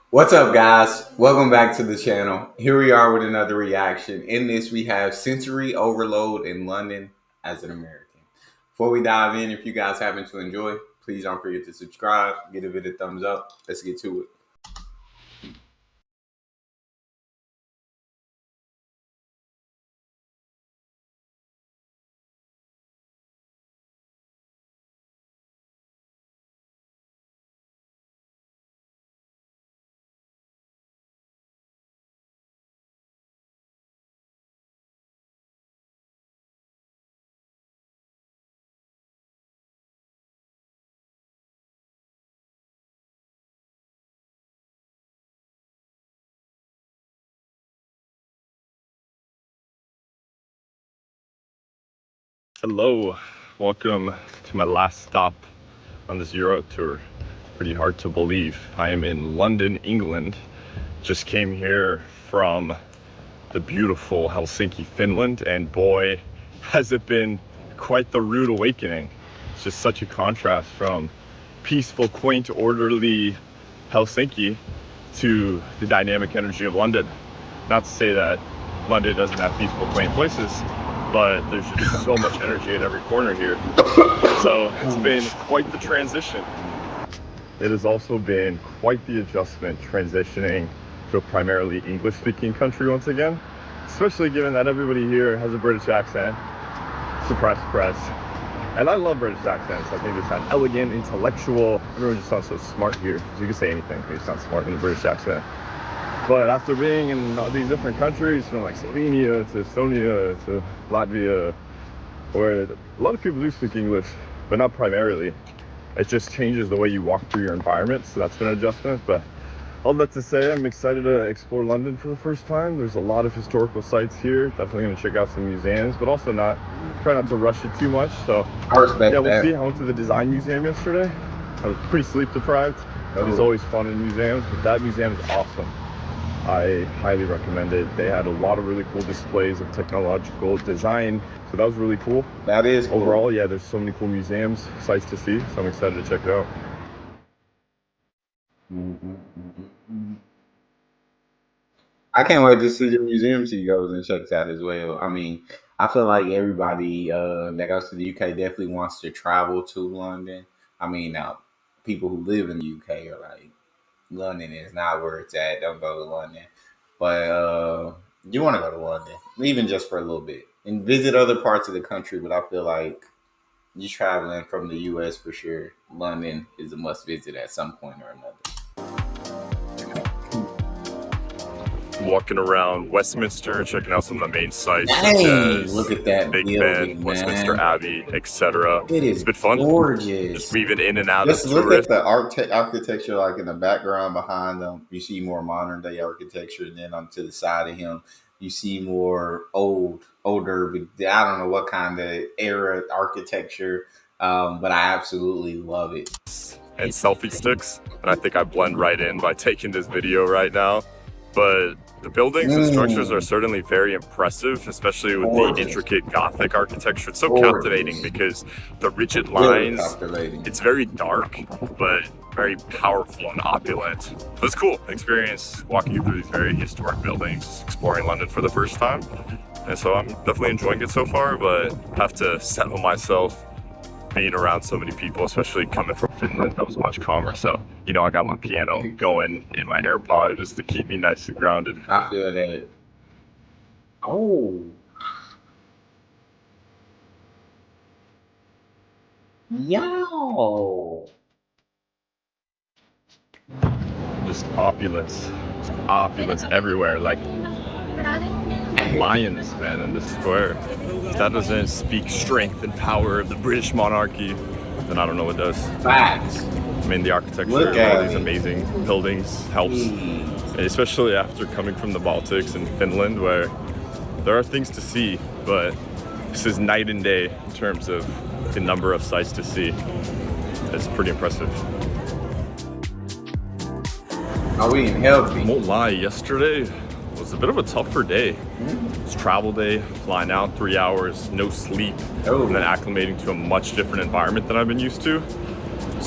What's up, guys? Welcome back to the channel. Here we are with another reaction. In this, we have sensory overload in London as an American. Before we dive in, if you guys happen to enjoy, please don't forget to subscribe, give it a thumbs up. Let's get to it. Hello, welcome to my last stop on this Euro tour. Pretty hard to believe. I am in London, England. Just came here from the beautiful Helsinki, Finland, and boy, has it been quite the rude awakening. It's just such a contrast from peaceful, quaint, orderly Helsinki to the dynamic energy of London. Not to say that London doesn't have peaceful, quaint places, but there's just so much energy at every corner here. So it's been quite the transition. It has also been quite the adjustment transitioning to a primarily English-speaking country once again, especially given that everybody here has a British accent. Surprise, surprise. And I love British accents. I think they sound elegant, intellectual. Everyone just sounds so smart here. You can say anything, you sound smart in a British accent. But after being in all these different countries, from like Slovenia to Estonia to Latvia, where a lot of people do speak English, but not primarily, it just changes the way you walk through your environment. So that's been an adjustment. But all that to say, I'm excited to explore London for the first time. There's a lot of historical sites here. Definitely going to check out some museums, but also try not to rush it too much. So I respect yeah, we'll that. see. I went to the design museum yesterday. I was pretty sleep deprived. It is always fun in museums, but that museum is awesome. I highly recommend it. They had a lot of really cool displays of technological design, so that was really cool. That is cool. Overall, yeah, there's so many cool museums, sites to see, so I'm excited to check it out. I can't wait to see the museums he goes and checks out as well. I mean, I feel like everybody that goes to the UK definitely wants to travel to London. I mean, now people who live in the UK are like, London is not where it's at. Don't go to London. But you want to go to London, even just for a little bit, and visit other parts of the country. But I feel like you traveling from the US for sure. London is a must visit at some point or another. Walking around Westminster, checking out some of the main sites, Dang, such as look at that Big building, Ben, Westminster man. Abbey, etc. It is It's been fun. gorgeous. Just weaving in and out of Just look tourists. at the architecture, like in the background behind them. You see more modern day architecture, and then on to the side of him, you see more older. But I don't know what kind of era architecture, but I absolutely love it. And selfie sticks, and I think I blend right in by taking this video right now. But the buildings and structures are certainly very impressive, especially with the intricate Gothic architecture. It's so captivating because the rigid lines, it's very dark, but very powerful and opulent. So it's cool experience walking through these very historic buildings, exploring London for the first time. And so I'm definitely enjoying it so far, but have to settle myself being around so many people, especially coming from Finland. That was much calmer. So, you know, I got my piano going in my AirPod just to keep me nice and grounded. I feel that. Oh. Yo. Just opulence everywhere, like lions, man, in the square. If that doesn't speak strength and power of the British monarchy, then I don't know what does. Facts. I mean, the architecture of all these amazing buildings helps, especially after coming from the Baltics and Finland, where there are things to see, but this is night and day in terms of the number of sights to see. It's pretty impressive. Are we eating healthy? Won't lie, yesterday was a bit of a tougher day. It's travel day, flying out 3 hours, no sleep, and then acclimating to a much different environment than I've been used to.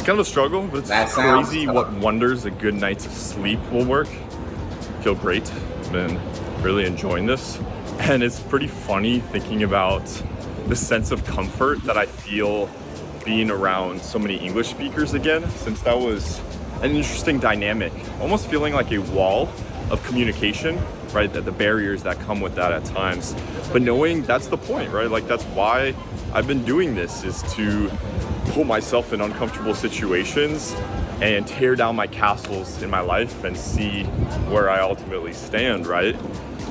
It's kind of a struggle, but That it's sounds crazy tough. what wonders a good night's sleep will work. I feel great. Been really enjoying this. And it's pretty funny thinking about the sense of comfort that I feel being around so many English speakers again, since that was an interesting dynamic, almost feeling like a wall of communication, right? The barriers that come with that at times, but knowing that's the point, right? Like that's why I've been doing this, is to put myself in uncomfortable situations and tear down my castles in my life and see where I ultimately stand, right?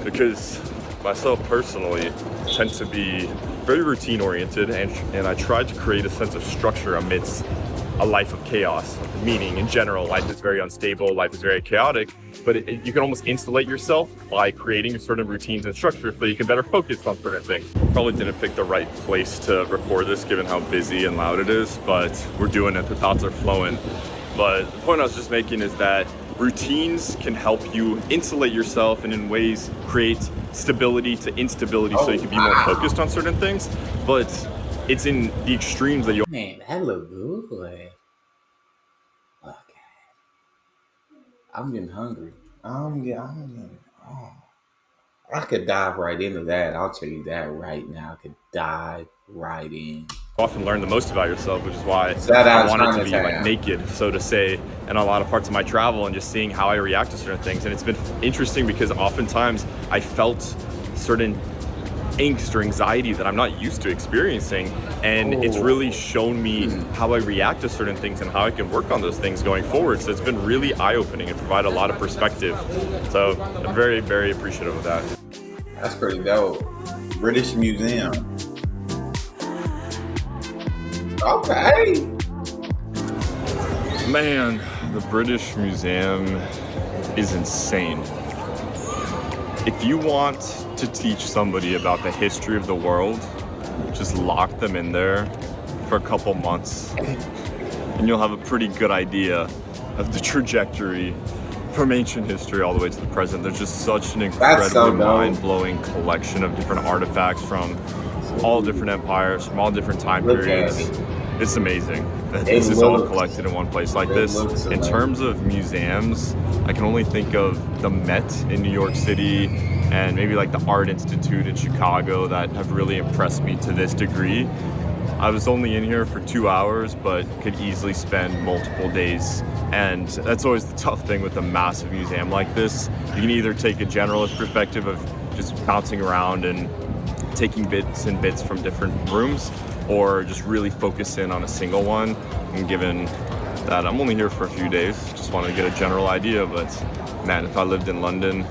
Because myself personally tend to be very routine oriented, and I tried to create a sense of structure amidst a life of chaos. Meaning, in general, life is very unstable, life is very chaotic, but you can almost insulate yourself by creating certain routines and structure so you can better focus on certain things. Probably didn't pick the right place to record this given how busy and loud it is, but we're doing it, the thoughts are flowing. But the point I was just making is that routines can help you insulate yourself and in ways create stability to instability, so you can be more focused on certain things. But it's in the extremes that you... Man, that look good. Okay. I'm getting hungry. Oh, I could dive right into that. I'll tell you that right now. I could dive right in. often learn the most about yourself, which is why Shout I out wanted to be like Chinatown. naked, so to say, in a lot of parts of my travel, and just seeing how I react to certain things. And it's been interesting because oftentimes I felt certain angst or anxiety that I'm not used to experiencing, and it's really shown me how I react to certain things and how I can work on those things going forward. So it's been really eye-opening and provide a lot of perspective. So I'm very, very appreciative of that. That's pretty dope. British Museum. Okay. Man, the British Museum is insane. If you want to teach somebody about the history of the world, just lock them in there for a couple months and you'll have a pretty good idea of the trajectory from ancient history all the way to the present. There's just such an incredibly mind-blowing collection of different artifacts from all different empires, from all different time periods. It's amazing that this is all collected in one place like this. In terms of museums, I can only think of the Met in New York City and maybe like the Art Institute in Chicago that have really impressed me to this degree. I was only in here for 2 hours, but could easily spend multiple days. And that's always the tough thing with a massive museum like this. You can either take a generalist perspective of just bouncing around and taking bits and bits from different rooms, or just really focus in on a single one. And given that I'm only here for a few days, just wanted to get a general idea. But man, if I lived in London,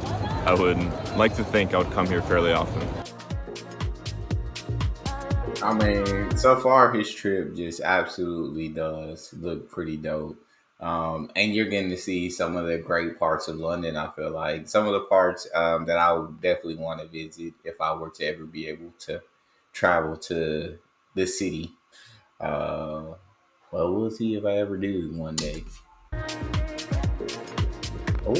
I would like to think I would come here fairly often. I mean, so far his trip just absolutely does look pretty dope. And you're getting to see some of the great parts of London. I feel like some of the parts that I would definitely want to visit if I were to ever be able to travel to the city. Uh, well, we'll see if I ever do one day. Oh,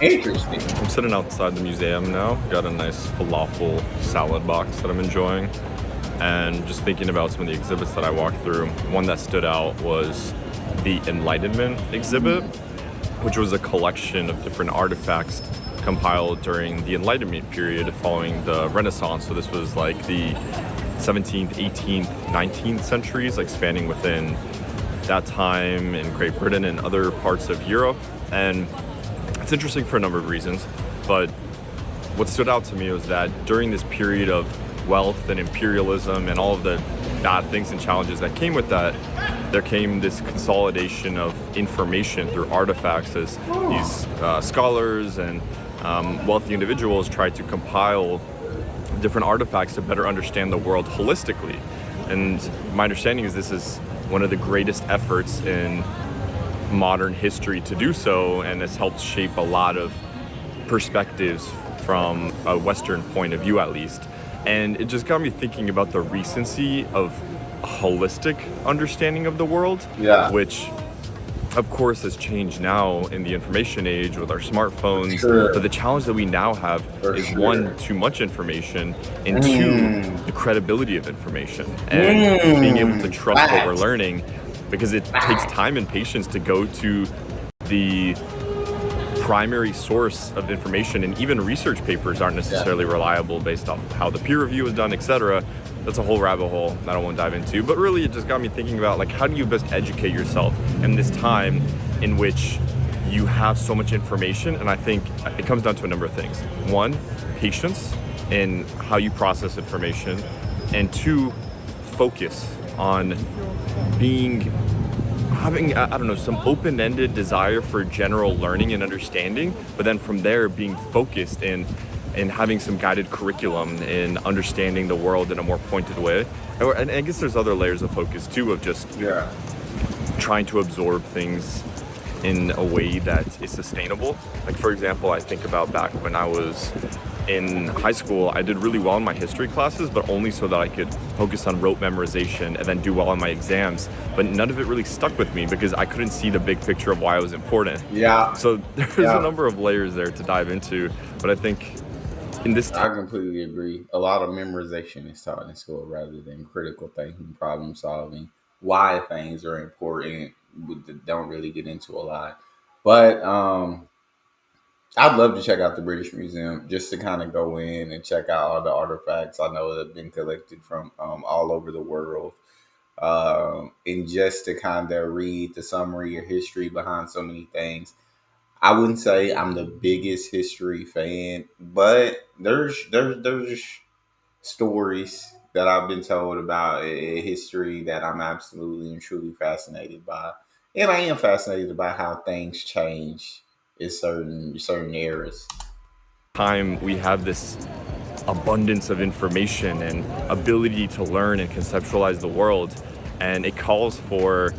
interesting. I'm sitting outside the museum now. Got a nice falafel salad box that I'm enjoying. And just thinking about some of the exhibits that I walked through, one that stood out was the Enlightenment Exhibit, which was a collection of different artifacts compiled during the Enlightenment period following the Renaissance. So this was like the 17th, 18th, 19th centuries, like spanning within that time in Great Britain and other parts of Europe. And it's interesting for a number of reasons, but what stood out to me was that during this period of wealth and imperialism and all of the bad things and challenges that came with that, there came this consolidation of information through artifacts as these scholars and wealthy individuals tried to compile different artifacts to better understand the world holistically. And my understanding is this is one of the greatest efforts in modern history to do so, and it's helped shape a lot of perspectives from a Western point of view, at least. And it just got me thinking about the recency of a holistic understanding of the world, which of course, has changed now in the information age with our For smartphones. But sure. the challenge that we now have For is one, sure. too much information, and two, Mm. the credibility of information and being able to Mm. trust what we're Facts. learning, because it takes Facts. time and patience to go to the primary source of information, and even research papers aren't Yeah. necessarily reliable based off of how the peer review is done, etc. That's a whole rabbit hole that I won't dive into, but really it just got me thinking about, like, how do you best educate yourself in this time in which you have so much information? And I think it comes down to a number of things. One, patience in how you process information, and two, focus on being having, I don't know, some open-ended desire for general learning and understanding, but then from there being focused in having some guided curriculum in understanding the world in a more pointed way. And I guess there's other layers of focus too, of just Yeah. trying to absorb things in a way that is sustainable. Like, for example, I think about back when I was in high school, I did really well in my history classes, but only so that I could focus on rote memorization and then do well on my exams. But none of it really stuck with me because I couldn't see the big picture of why it was important. Yeah. So there's a Yeah. number of layers there to dive into. But I think in this I completely agree. A lot of memorization is taught in school rather than critical thinking, problem solving, why things are important. Don't really get into a lot, but I'd love to check out the British Museum just to kind of go in and check out all the artifacts I know that have been collected from all over the world, and just to kind of read the summary or history behind so many things. I wouldn't say I'm the biggest history fan, but there's stories that I've been told about history that I'm absolutely and truly fascinated by, and I am fascinated by how things change in certain eras. time we have this abundance of information and ability to learn and conceptualize the world, and it calls for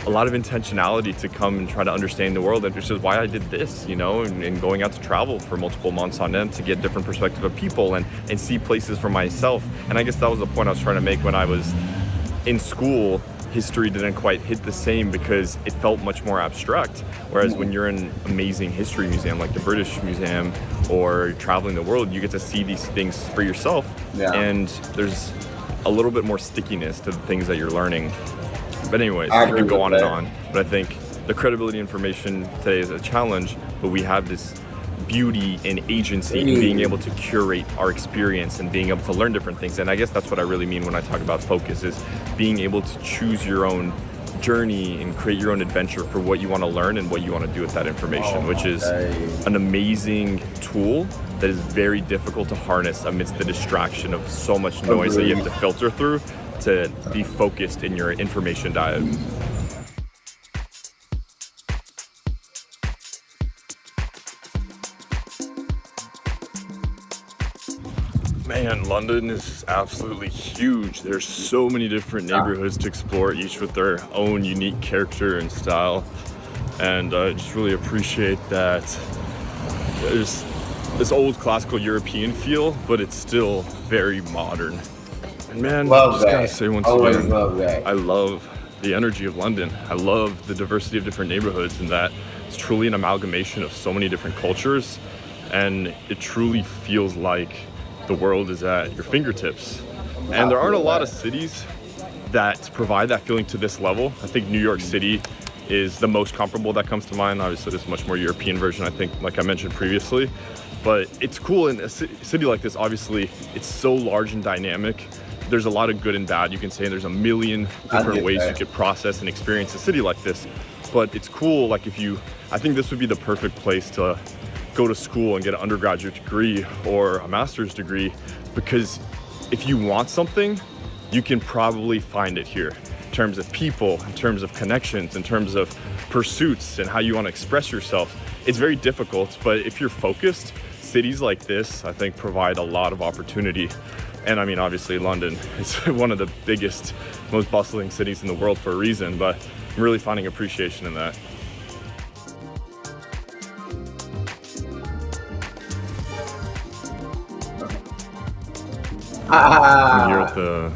a lot of intentionality to come and try to understand the world, and which is why I did this, and going out to travel for multiple months on end to get different perspective of people and see places for myself. And I guess that was the point I was trying to make. When I was in school, history didn't quite hit the same because it felt much more abstract. Whereas when you're in an amazing history museum like the British Museum, or traveling the world, you get to see these things for yourself, Yeah, and there's a little bit more stickiness to the things that you're learning. But anyways, I I agree could go with on and that. on. But I think the credibility information today is a challenge, but we have this beauty and agency in being able to curate our experience and being able to learn different things. And I guess that's what I really mean when I talk about focus, is being able to choose your own journey and create your own adventure for what you want to learn and what you want to do with that Oh information, which my is days. an amazing tool that is very difficult to harness amidst the distraction of so much noise that you have Agreed. to filter through to be focused in your information diet. Man, London is absolutely huge. There's so many different Yeah. neighborhoods to explore, each with their own unique character and style. And I just really appreciate that there's this old classical European feel, but it's still very modern. And man, I Love just gotta that. say once Always again, love that. I love the energy of London. I love the diversity of different neighborhoods, and that it's truly an amalgamation of so many different cultures. And it truly feels like the world is at your fingertips. And I there aren't a feel lot of that. cities that provide that feeling to this level. I think New York City is the most comparable that comes to mind. Obviously, there's a much more European version, I think, like I mentioned previously. But it's cool in a city like this. Obviously, it's so large and dynamic. There's a lot of good and bad. You can say there's a million I different get ways you that. could process and experience a city like this. But it's cool, like, I think this would be the perfect place to go to school and get an undergraduate degree or a master's degree, because if you want something, you can probably find it here, in terms of people, in terms of connections, in terms of pursuits and how you want to express yourself. It's very difficult, but if you're focused, cities like this, I think, provide a lot of opportunity. And I mean, obviously London is one of the biggest, most bustling cities in the world for a reason, but I'm really finding appreciation in that. I'm here at Ah, the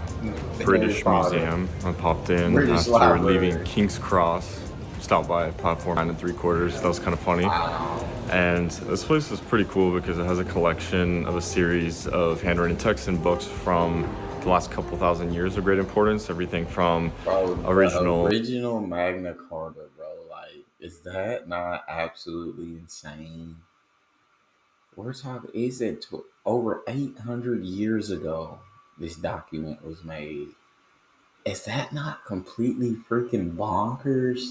Harry British Potter. Museum. I popped in British after leaving Library. King's Cross. Just stopped by platform 9 3/4. That was kind of funny. Wow. And this place is pretty cool because it has a collection of a series of handwritten texts and books from the last couple thousand years of great importance. Everything from Bro, the original. original Magna Carta, bro. Like, is that not absolutely insane? We're talking, is it over 800 years ago this document was made? Is that not completely freaking bonkers?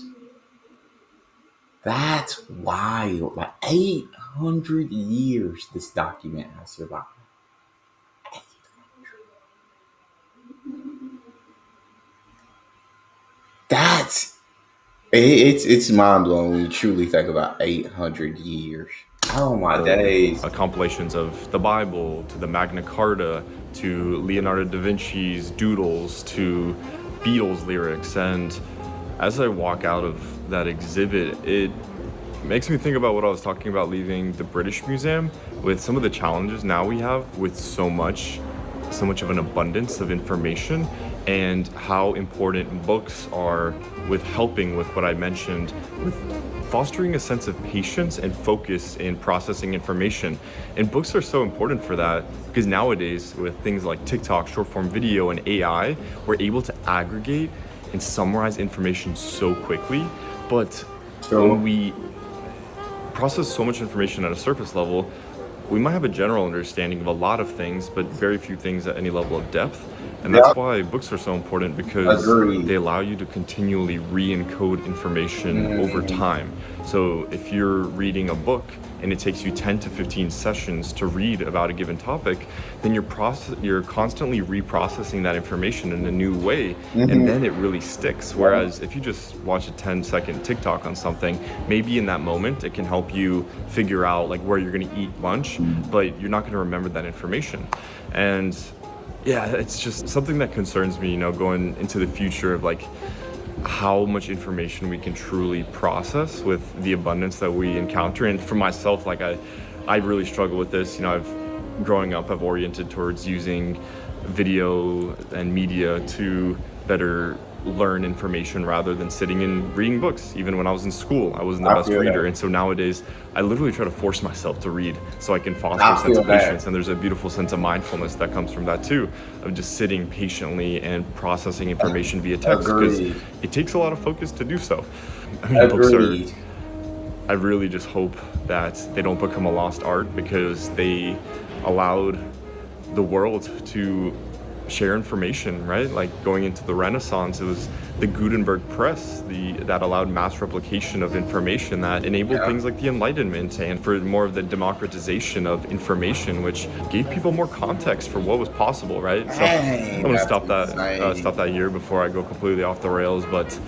That's wild. Like 800 years this document has survived. That's it's mind blowing when you truly think about 800 years. Oh my days. Compilations of the Bible to the Magna Carta to Leonardo da Vinci's doodles to Beatles lyrics. And as I walk out of that exhibit, it makes me think about what I was talking about leaving the British Museum, with some of the challenges now we have with so much of an abundance of information, and how important books are with helping with what I mentioned, with fostering a sense of patience and focus in processing information. And books are so important for that because nowadays, with things like TikTok, short form video, and AI, we're able to aggregate and summarize information so quickly. But when we process so much information at a surface level, we might have a general understanding of a lot of things, but very few things at any level of depth. And that's why books are so important, because they allow you to continually re-encode information over time. So if you're reading a book and it takes you 10 to 15 sessions to read about a given topic, then you're constantly reprocessing that information in a new way, and then it really sticks. Whereas if you just watch a 10-second TikTok on something, maybe in that moment it can help you figure out like where you're going to eat lunch, but you're not going to remember that information. And yeah, it's just something that concerns me, going into the future of like how much information we can truly process with the abundance that we encounter. And for myself, like I really struggle with this. Growing up, I've oriented towards using video and media to better learn information rather than sitting and reading books. Even when I was in school, I wasn't the best reader. And so nowadays I literally try to force myself to read so I can foster a sense of patience. And there's a beautiful sense of mindfulness that comes from that too, of just sitting patiently and processing information via text, because it takes a lot of focus to do so. I mean, books are, I really just hope that they don't become a lost art, because they allowed the world to share information, right? Like going into the Renaissance, it was the Gutenberg press that allowed mass replication of information, that enabled things like the Enlightenment, and for more of the democratization of information, which gave people more context for what was possible, right? So I'm gonna stop that here before I go completely off the rails. But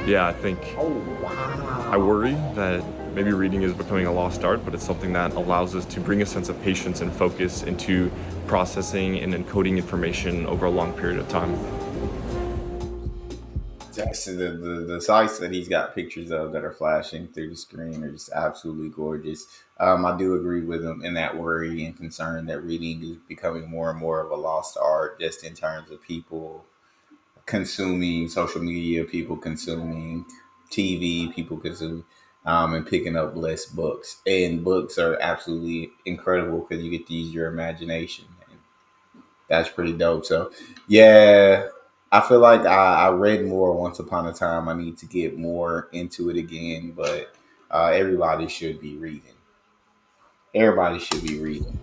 yeah, I think I worry that maybe reading is becoming a lost art, but it's something that allows us to bring a sense of patience and focus into processing and encoding information over a long period of time. Jackson, the sites that he's got pictures of that are flashing through the screen are just absolutely gorgeous. I do agree with him in that worry and concern that reading is becoming more and more of a lost art, just in terms of people consuming social media, people consuming TV, people consuming and picking up less books. And books are absolutely incredible because you get to use your imagination. And that's pretty dope. So, yeah, I feel like I read more once upon a time. I need to get more into it again, but everybody should be reading. Everybody should be reading.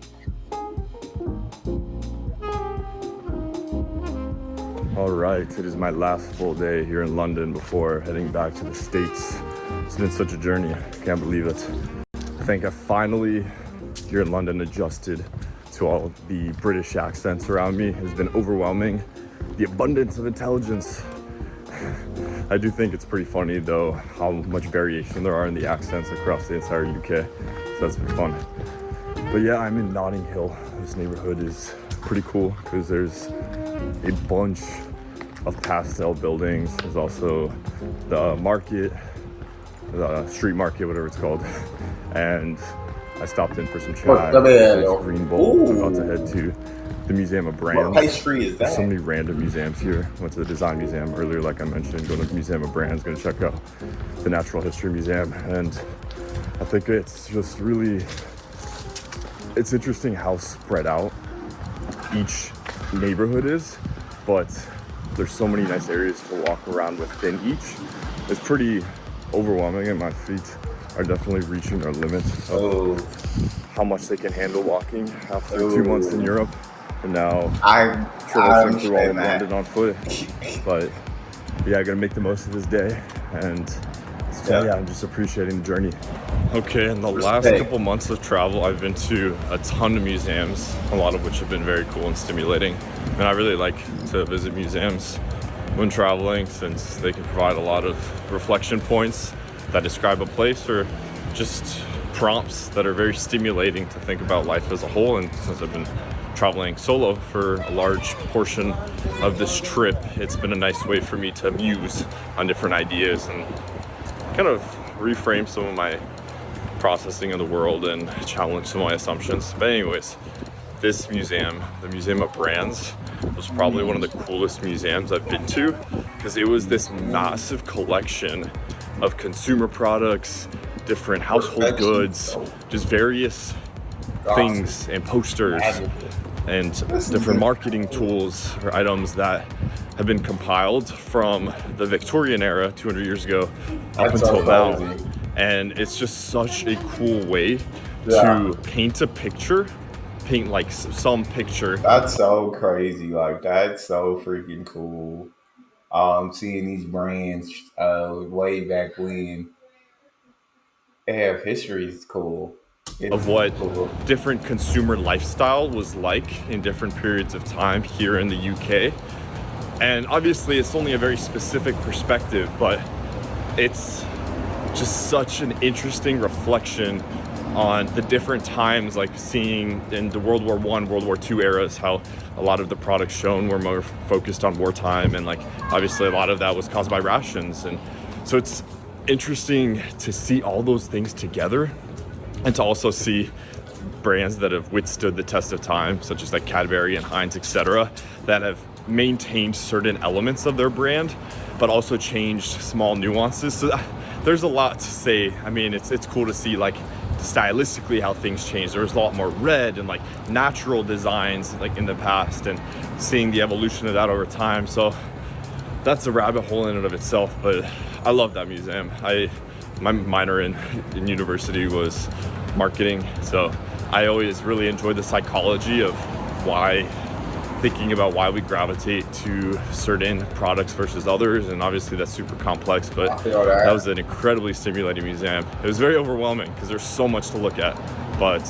All right, it is my last full day here in London before heading back to the States. It's been such a journey, I can't believe it. I think I finally, here in London, adjusted to all the British accents around me. It's been overwhelming, the abundance of intelligence. I do think it's pretty funny though, how much variation there are in the accents across the entire UK, so that's been fun. But yeah, I'm in Notting Hill. This neighborhood is pretty cool because there's a bunch of pastel buildings. There's also the market, the street market, whatever it's called. And I stopped in for some chai, nice Portobello. green bowl. I'm about to head Ooh. to the Museum of What Brands. pastry is There's so that? many random museums here. Went to the Design Museum earlier, like I mentioned, going to the Museum of Brands, going to check out the Natural History Museum. And I think it's just really, it's interesting how spread out each neighborhood is, but there's so many nice areas to walk around within each. It's pretty overwhelming, and my feet are definitely reaching their limit of Oh, how much they can handle walking after 2 months in oh. Europe, and now I traversing through all of understand that. London on foot. But yeah, I gotta make the most of this day, and so yeah, I'm just appreciating the journey. Okay, in the last Respect. couple months of travel, I've been to a ton of museums, a lot of which have been very cool and stimulating. And I really like to visit museums when traveling, since they can provide a lot of reflection points that describe a place, or just prompts that are very stimulating to think about life as a whole. And since I've been traveling solo for a large portion of this trip, it's been a nice way for me to muse on different ideas and kind of reframe some of my processing of the world and challenge some of my assumptions. But anyways, this museum, the Museum of Brands, was probably one of the coolest museums I've been to, because it was this massive collection of consumer products, different household goods, just various things and posters and different marketing tools or items that have been compiled from the Victorian era 200 years ago up That's until so now. crazy. And it's just such a cool way Yeah. to paint a picture, paint like some picture. That's so crazy. Like that's so freaking cool. Seeing these brands way back when they have history is cool. It Of is what cool. different consumer lifestyle was like in different periods of time here in the UK. And obviously it's only a very specific perspective, but it's just such an interesting reflection on the different times, like seeing in the World War I, World War II eras, how a lot of the products shown were more focused on wartime, and like obviously a lot of that was caused by rations. And so it's interesting to see all those things together, and to also see brands that have withstood the test of time, such as like Cadbury and Heinz, etc., that have maintained certain elements of their brand, but also changed small nuances. So there's a lot to say. I mean, it's cool to see like stylistically how things change. There was a lot more red and like natural designs like in the past, and seeing the evolution of that over time. So that's a rabbit hole in and of itself, but I love that museum. My minor in university was marketing, so I always really enjoyed the psychology of thinking about why we gravitate to certain products versus others. And obviously that's super complex, but I feel that. that was an incredibly stimulating museum. It was very overwhelming because there's so much to look at, but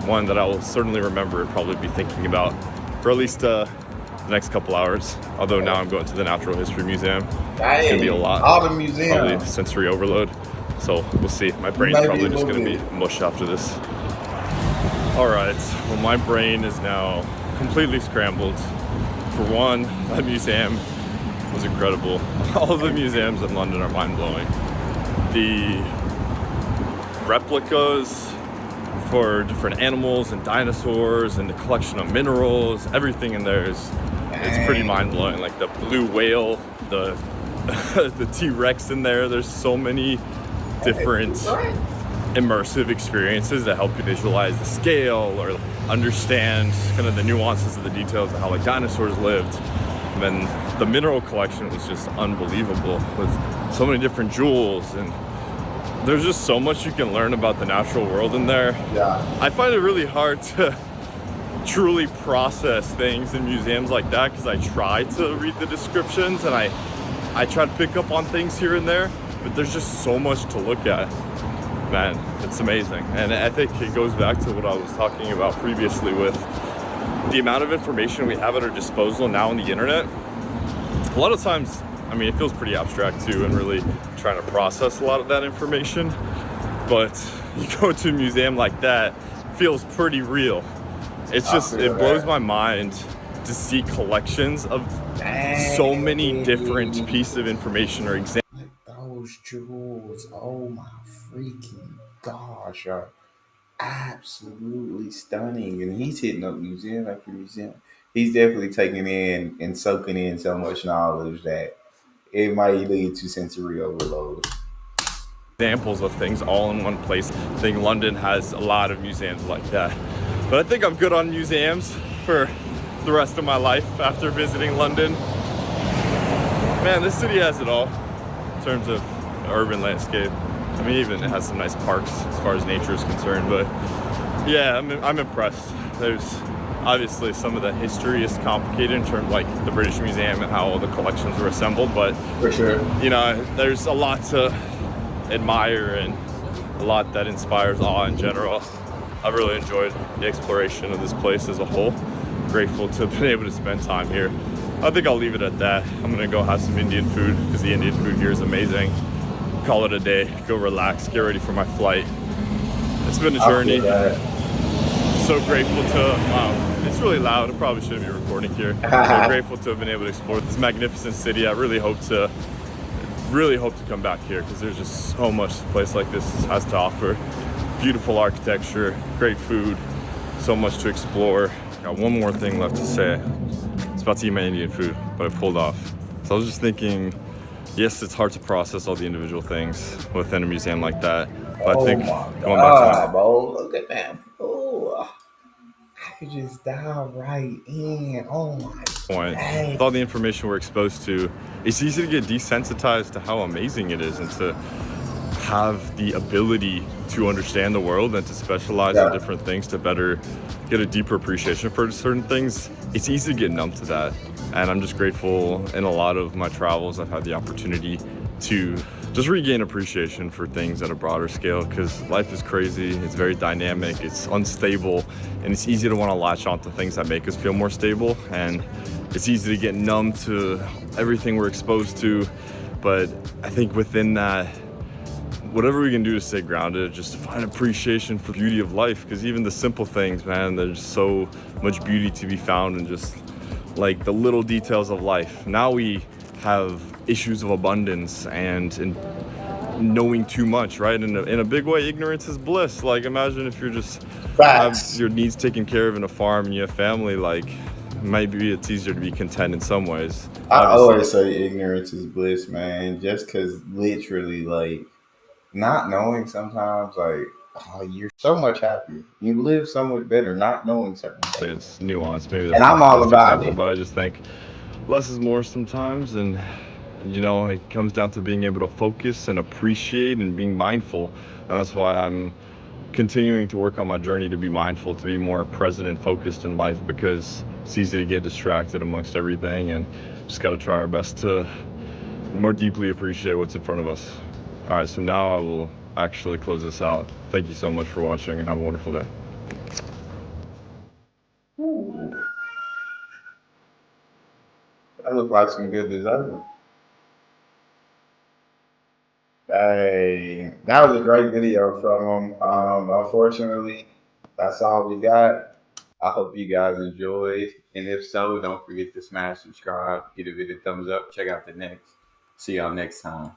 one that I will certainly remember and probably be thinking about for at least the next couple hours. Although now I'm going to the Natural History Museum. It's gonna be a lot. All the Probably museums. sensory overload. So we'll see. My brain's Maybe probably a just little gonna be bit. mush after this. All right, well, my brain is now completely scrambled. For one, that museum was incredible. All of the museums in London are mind-blowing. The replicas for different animals and dinosaurs and the collection of minerals, everything in there is it's pretty mind-blowing. Like the blue whale, the the T-Rex in there. There's so many different immersive experiences that help you visualize the scale or understand kind of the nuances of the details of how like dinosaurs lived. And then the mineral collection was just unbelievable, with so many different jewels, and there's just so much you can learn about the natural world in there. Yeah. I find it really hard to truly process things in museums like that, because I try to read the descriptions and I try to pick up on things here and there, but there's just so much to look at. Man, it's amazing. And I think it goes back to what I was talking about previously with the amount of information we have at our disposal now on the internet. A lot of times, I mean, it feels pretty abstract too, and really trying to process a lot of that information. But you go to a museum like that, it feels pretty real. It's just, it blows my mind to see collections of so many different pieces of information or examples. Like those jewels. Oh my freaking gosh. absolutely stunning. And he's hitting up museum after museum. He's definitely taking in and soaking in so much knowledge that it might lead to sensory overload. Examples of things all in one place. I think London has a lot of museums like that. But I think I'm good on museums for the rest of my life after visiting London. Man, this city has it all in terms of urban landscape. I mean, even it has some nice parks as far as nature is concerned. But yeah, I'm impressed. There's obviously some of the history is complicated in terms of like the British Museum and how all the collections were assembled. But For sure. there's a lot to admire and a lot that inspires awe in general. I've really enjoyed the exploration of this place as a whole. Grateful to have been able to spend time here. I think I'll leave it at that. I'm gonna go have some Indian food because the Indian food here is amazing. Call it a day, go relax, get ready for my flight. It's been a I journey. feel that. So grateful to, wow, it's really loud. I probably shouldn't be recording here. So grateful to have been able to explore this magnificent city. I really hope to come back here because there's just so much a place like this has to offer. Beautiful architecture, great food, so much to explore. Got one more thing left to say. I was about to eat my Indian food, but I pulled off. So I was just thinking, yes, it's hard to process all the individual things within a museum like that. But I Oh think my going back to my god, bro. Look at that. Oh, I could just dive right in. Oh my point, dang. with all the information we're exposed to, it's easy to get desensitized to how amazing it is and to have the ability to understand the world and to specialize in Yeah. different things to better get a deeper appreciation for certain things. It's easy to get numb to that. And I'm just grateful in a lot of my travels, I've had the opportunity to just regain appreciation for things at a broader scale because life is crazy, it's very dynamic, it's unstable, and it's easy to want to latch onto things that make us feel more stable. And it's easy to get numb to everything we're exposed to. But I think within that, whatever we can do to stay grounded, just to find appreciation for beauty of life, because even the simple things, man, there's so much beauty to be found in just like the little details of life. Now we have issues of abundance and knowing too much, right? In a big way, ignorance is bliss. Like imagine if you're just have Facts. your needs taken care of in a farm and you have family, like maybe it's easier to be content in some ways. I Obviously, always say ignorance is bliss, man. Just because literally, like, not knowing sometimes, like, oh, you're so much happier. You live so much better not knowing certain things. it's nuanced. Maybe And that's I'm not the all best about example, it. but I just think less is more sometimes. And it comes down to being able to focus and appreciate and being mindful. And that's why I'm continuing to work on my journey to be mindful, to be more present and focused in life, because it's easy to get distracted amongst everything, and just got to try our best to more deeply appreciate what's in front of us. All right, so now I will actually close this out. Thank you so much for watching, and have a wonderful day. Ooh, that looks like some good dessert. Hey, that was a great video from him. Unfortunately, that's all we got. I hope you guys enjoyed. And if so, don't forget to smash subscribe, give it a thumbs up, check out the next. See y'all next time.